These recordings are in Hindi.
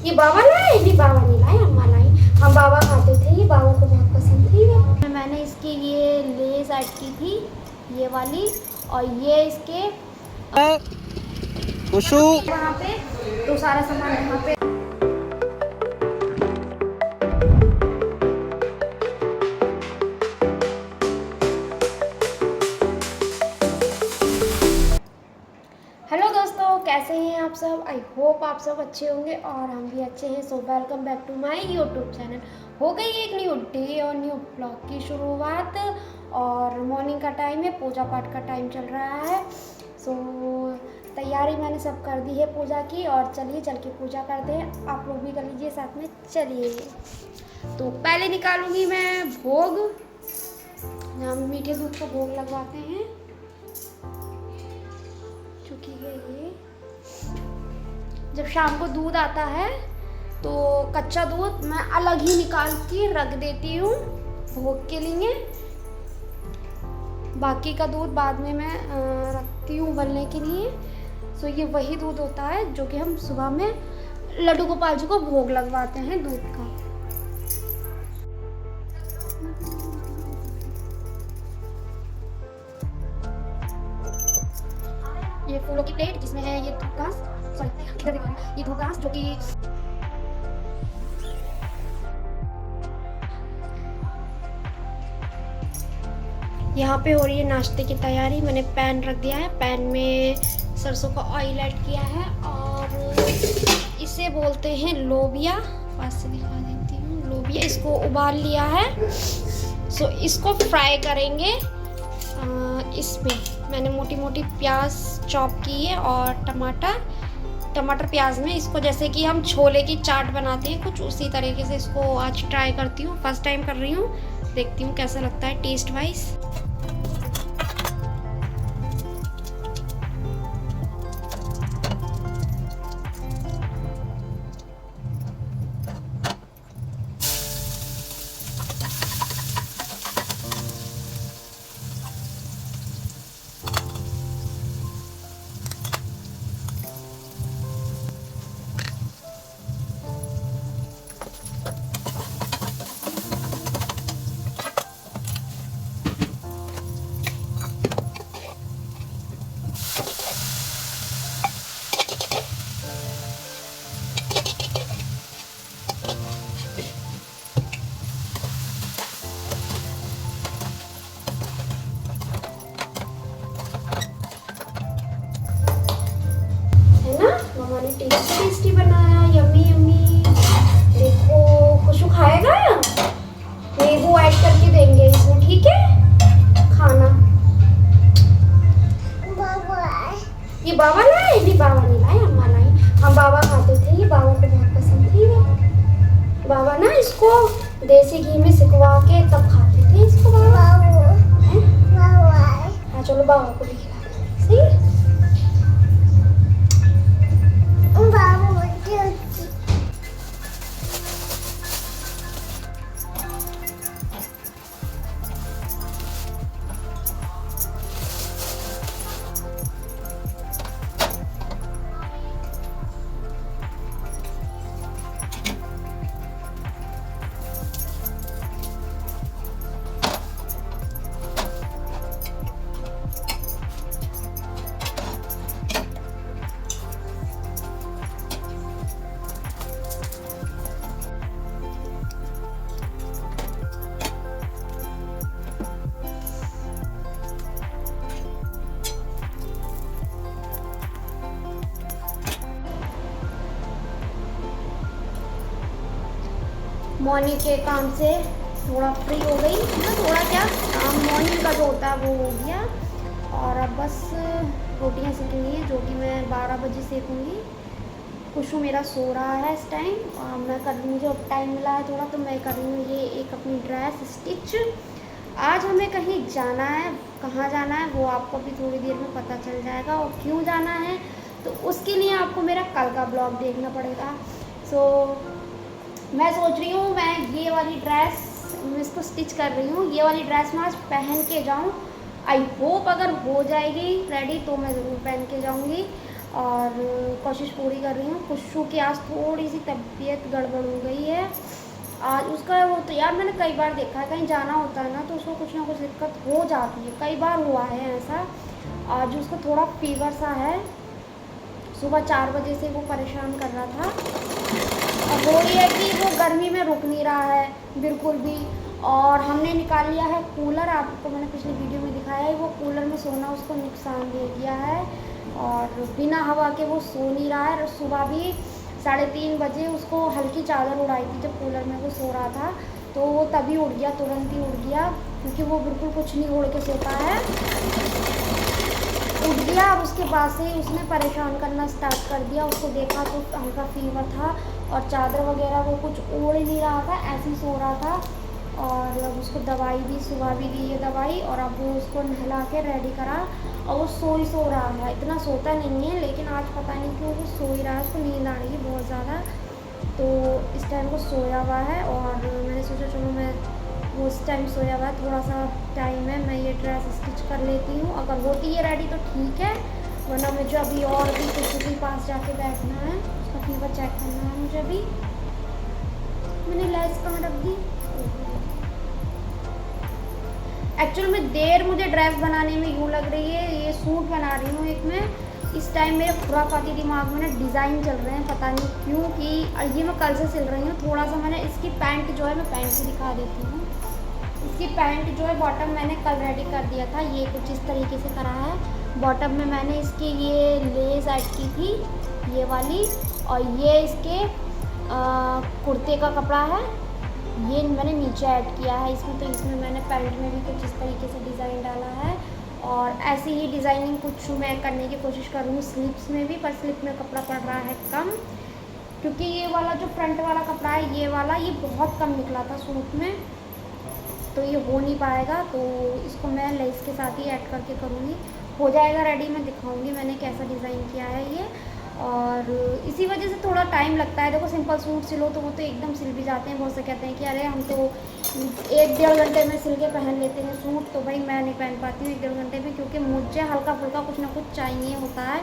ये बाबा लाए? नहीं बाबा नहीं लाए, अम्मा लाई। हम बाबा खाते थे, ये बाबा को बहुत पसंद थी ये। मैंने इसकी ये लेस ऐड की थी, ये वाली, और ये इसके खुशू वहाँ पे, तो सारा सामान यहाँ पे। हेलो दोस्तों, कैसे हैं आप सब? आई होप आप सब अच्छे होंगे और हम भी अच्छे हैं। So welcome back to my YouTube channel. हो गई एक न्यू डे और न्यू ब्लॉग की शुरुआत, और मॉर्निंग का टाइम है, पूजा पाठ का टाइम चल रहा है। सो तैयारी मैंने सब कर दी है पूजा की, और चलिए चल के पूजा करते हैं। आप लोग भी कर लीजिए साथ में, चलिए। तो पहले निकालूंगी मैं भोग, हम मीठे दूध का भोग लगवाते हैं। चुकी है ये, जब शाम को दूध आता है तो कच्चा दूध मैं अलग ही निकाल के रख देती हूँ भोग के लिए। बाकी का दूध बाद में मैं रखती हूँ उबलने के लिए। सो ये वही दूध होता है जो कि हम सुबह में लड्डू गोपाल जी को भोग लगवाते हैं दूध का। ये फूलों की प्लेट जिसमें है ये धूप घास, सॉरी इधर देखो, ये धूप घास जो कि यहाँ पे हो रही है नाश्ते की तैयारी। मैंने पैन रख दिया है, पैन में सरसों का ऑयल ऐड किया है, और इसे बोलते हैं लोबिया। पास से दिखा देती हूँ, लोबिया। इसको उबाल लिया है। सो इसको फ्राई करेंगे। इसमें मैंने मोटी मोटी प्याज चॉप की है, और टमाटर प्याज में इसको, जैसे कि हम छोले की चाट बनाते हैं कुछ उसी तरीके से इसको आज ट्राई करती हूँ। फर्स्ट टाइम कर रही हूँ, देखती हूँ कैसा लगता है टेस्ट वाइज। टेस्टी बनाया, यम्मी यम्मी। देखो खुशू खाएगा, नींबू ऐड करके देंगे इसमें, ठीक है? खाना ये बाबा लाए? नहीं बाबा नहीं लाए, अम्मा लाई। हम बाबा खाते थे, ये बाबा को बहुत पसंद थी ये। बाबा ना इसको देसी घी में सिकवा के तब खाते थे इसको बाबा। हाँ चलो बाबा को भी खिला, सही है? मॉर्निंग के काम से थोड़ा फ्री हो गई ना, थोड़ा क्या काम मॉर्निंग का जो होता है वो हो गया। और अब बस रोटियां सेकनी है, जो कि मैं 12 बजे सेकूँगी। खुशू मेरा सो रहा है इस टाइम, और मैं कर रही हूँ, मुझे टाइम मिला है थोड़ा तो मैं कर रही हूँ ये एक अपनी ड्रेस स्टिच। आज हमें कहीं जाना है, कहाँ जाना है वो आपको भी थोड़ी देर में पता चल जाएगा, और क्यों जाना है तो उसके लिए आपको मेरा कल का ब्लॉग देखना पड़ेगा। सो मैं सोच रही हूँ मैं ये वाली ड्रेस, मैं इसको स्टिच कर रही हूँ, ये वाली ड्रेस मैं आज पहन के जाऊँ। आई होप अगर हो जाएगी रेडी तो मैं ज़रूर पहन के जाऊँगी। और कोशिश पूरी कर रही हूँ। खुशू की आज थोड़ी सी तबीयत गड़बड़ हो गई है आज। उसका वो तो यार मैंने कई बार देखा है, कहीं जाना होता है ना तो उसको कुछ ना कुछ दिक्कत हो जाती है, कई बार हुआ है ऐसा। आज उसको थोड़ा फीवर सा है, सुबह 4 बजे से वो परेशान कर रहा था। और वो ये है कि वो गर्मी में रुक नहीं रहा है बिल्कुल भी। और हमने निकाल लिया है कूलर, आपको मैंने पिछली वीडियो में दिखाया है। वो कूलर में सोना उसको नुकसान दे दिया है और बिना हवा के वो सो नहीं रहा है। और सुबह भी 3:30 बजे उसको हल्की चादर उड़ाई थी जब कूलर में वो सो रहा था, तो वो तभी उड़ गया, तुरंत ही उड़ गया, क्योंकि वो बिल्कुल कुछ नहीं ओढ़ के सोता है। उठ गया और उसके बाद से ही उसने परेशान करना स्टार्ट कर दिया। उसको देखा तो हल्का फीवर था और चादर वगैरह वो कुछ ओढ़ नहीं रहा था, ऐसे ही सो रहा था। और अब उसको दवाई दी, सुबह भी दी ये दवाई, और अब वो उसको नहला के रेडी करा और वो सो रहा था। इतना सोता नहीं है, लेकिन आज पता नहीं क्यों वो सो ही रहा है, उसको नींद आ रही है बहुत ज़्यादा, तो इस टाइम वो सोया हुआ है। और मैंने सोचा चलो मैं वो इस टाइम सोया हुआ है, थोड़ा सा टाइम है, मैं ये ड्रेस स्टिच कर लेती हूँ। अगर होती है रेडी तो ठीक है, वरना मुझे अभी और भी किसी के पास जाके बैठना है, उसका फीवर चेक करना है मुझे अभी। मैंने लेस कहाँ रख दी? एक्चुअल में देर मुझे ड्रेस बनाने में यूँ लग रही है, ये सूट बना रही हूँ एक मैं। इस टाइम मेरे खुरापाती दिमाग में ना डिज़ाइन चल रहे हैं, पता नहीं क्यों, कि ये मैं कल से सिल रही हूँ। थोड़ा सा मैंने इसकी पैंट जो है, मैं पैंट से दिखा देती हूँ। इसकी पैंट जो है बॉटम मैंने कल रेडी कर दिया था, ये कुछ इस तरीके से करा है। बॉटम में मैंने इसकी ये लेस ऐड की थी, ये वाली, और ये इसके कुर्ते का कपड़ा है, ये मैंने नीचे ऐड किया है इसमें। तो इसमें मैंने पैंट में भी कुछ इस तरीके से डिज़ाइन डाला है, और ऐसे ही डिज़ाइनिंग कुछ मैं करने की कोशिश कर रही हूँ स्लीव्स में भी, पर स्लीव में कपड़ा पड़ रहा है कम, क्योंकि ये वाला जो फ्रंट वाला कपड़ा है, ये वाला, ये बहुत कम निकला था सूट में, तो ये हो नहीं पाएगा। तो इसको मैं लेस के साथ ही ऐड करके करूँगी, हो जाएगा रेडी, मैं दिखाऊंगी मैंने कैसा डिज़ाइन किया है ये। और इसी वजह से थोड़ा टाइम लगता है। देखो सिंपल सूट सिलो तो वो तो एकदम सिल भी जाते हैं, बहुत से कहते हैं कि अरे हम तो 1-1.5 घंटे में सिल के पहन लेते हैं सूट, तो भाई मैं नहीं पहन पाती हूँ 1-1.5 घंटे में, क्योंकि मुझे हल्का फुल्का कुछ ना कुछ चाहिए होता है।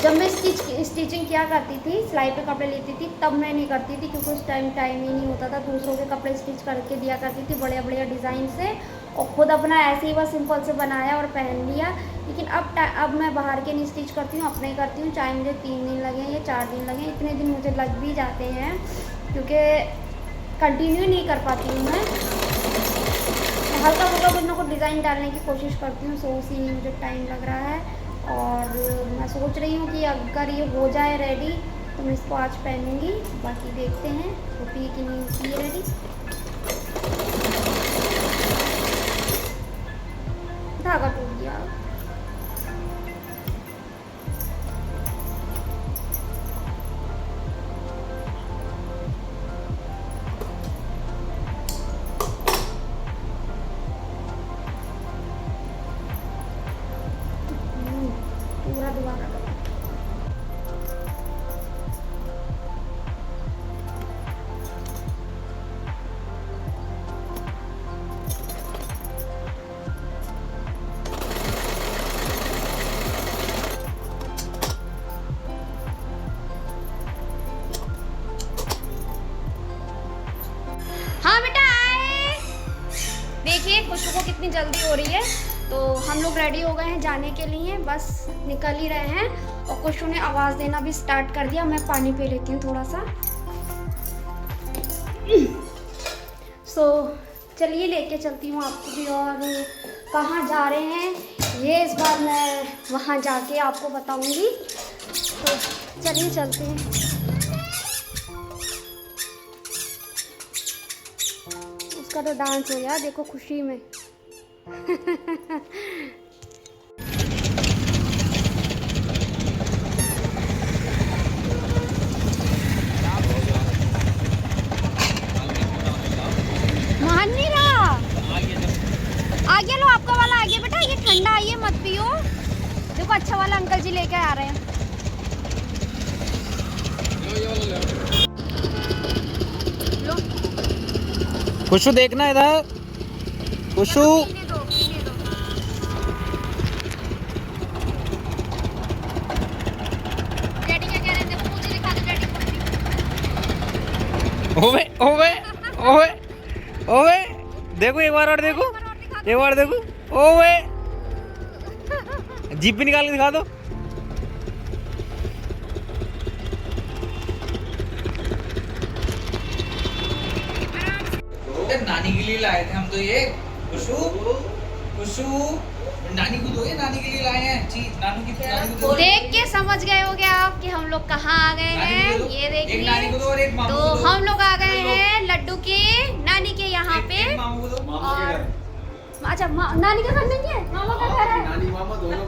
जब मैं स्टिचिंग किया करती थी, सिलाई पे कपड़े लेती थी, तब मैं नहीं करती थी, क्योंकि उस टाइम ही नहीं होता था। दूसरों के कपड़े स्टिच करके दिया करती थी बढ़िया बढ़िया डिज़ाइन से, और ख़ुद अपना ऐसे ही बस सिंपल से बनाया और पहन लिया। लेकिन अब मैं बाहर के नहीं स्टिच करती हूँ, अपने ही करती हूँ, चाहे मुझे 3 दिन लगे या 4 दिन लगे, इतने दिन मुझे लग भी जाते हैं, क्योंकि कंटिन्यू नहीं कर पाती हूँ मैं। हल्का फुल्का कुछ ना कुछ डिज़ाइन डालने की कोशिश करती हूँ, सो उसी में मुझे टाइम लग रहा है। और मैं सोच रही हूँ कि अगर ये हो जाए रेडी तो मैं इसको आज पहनूंगी, बाकी देखते हैं होती है कि नहीं होती है रेडी। धागा टूट गया। पूरा दोबारा करो। हाँ बेटा आए, देखिए खुशबू को कितनी जल्दी हो रही है। तो हम लोग रेडी हो गए हैं जाने के लिए, बस निकल ही रहे हैं। और खुशबू ने आवाज़ देना भी स्टार्ट कर दिया। मैं पानी पी लेती हूँ थोड़ा सा। चलिए लेके चलती हूँ आपको भी। और कहाँ जा रहे हैं ये इस बार मैं वहाँ जाके आपको बताऊँगी, तो चलिए चलते हैं। उसका तो डांस हो गया देखो खुशी में। मान नहीं रहा, आगे लो, आपका वाला आगे बेटा, ये ठंडा है, ये मत पियो। देखो अच्छा वाला अंकल जी लेके आ रहे हैं। लो खुशू देखना इधर, खुशू ओवे ओवे ओवे ओवे देखो एक बार और देखो, एक बार देखो। ओवे जीप भी निकाल के दिखा दो। नानी के लिए लाए थे हम तो ये। खुशू खुशू नानी को दो, ये नानी के लिए लाए हैं चीज। नानू की दो। देख के समझ गए होगे आप कि हम लोग कहाँ आ गए हैं। ये देखिए, तो हम लोग आ गए हैं लड्डू के नानी के यहाँ पे। और अच्छा नानी का घर नहीं है, मामा का घर है। नानी मामा दोनों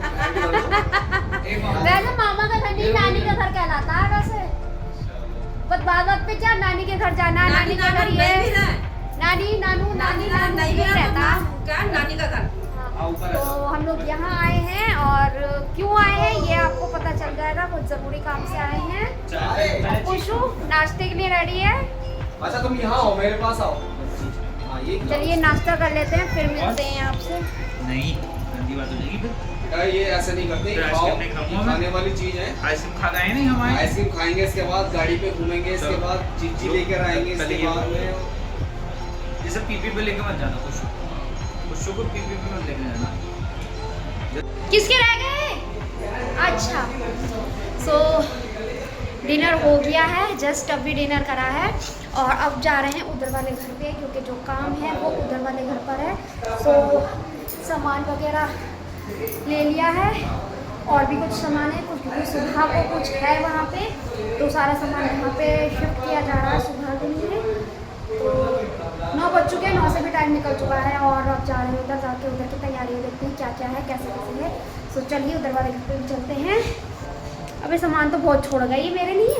वैसे मामा का घर नहीं, नानी का घर कहलाता है वैसे। बस बात पे क्या नानी के घर जाना, नानी का घर ये नानी नानू नानी नानी रहता क्या नानी का घर। तो हम लोग यहाँ आए हैं, और क्यों आए हैं ये आपको पता चल जाएगा। कुछ जरूरी काम से आए हैं। खुशू नाश्ते के लिए रेडी है। अच्छा तुम यहाँ आओ, मेरे पास आओ। हाँ ये चलिए नाश्ता कर लेते हैं, फिर मिलते हैं आपसे। नहीं गंदी बात हो जाएगी फिर। ये ऐसा नहीं करते, फिर खाओ, आइसक्रीम नहीं खाऊंगा मैं। खाने वाली चीज है। आइसक्रीम खा गए नहीं हम आए। आइसक्रीम खाएंगे, इसके बाद गाड़ी पे घूमेंगे, इसके तो- बाद चीची लेकर आएंगे, इसके चलिए। बाद में ये सब पीपी पे लेके मत जाना खुशू। खुशू को पीपी पे मत लेके जाना। किसके रह गए? अच्छा सो डिनर हो गया है, जस्ट अभी डिनर करा है, और अब जा रहे हैं उधर वाले घर पे, क्योंकि जो काम है वो उधर वाले घर पर है। सो सामान वगैरह ले लिया है, और भी कुछ सामान है, कुछ सुबह को कुछ है वहाँ पे, तो सारा सामान यहाँ पे शिफ्ट किया जा रहा है सुबह के लिए। तो 9 बज चुके हैं, 9 से भी टाइम निकल चुका है, और अब जा रहे हैं उधर, जाके उधर की तैयारियाँ देखते हैं क्या क्या है, कैसे कैसे है। सो चलिए उधर वाले घर पे भी चलते हैं। अबे सामान तो बहुत छोड़ गई मेरे लिए।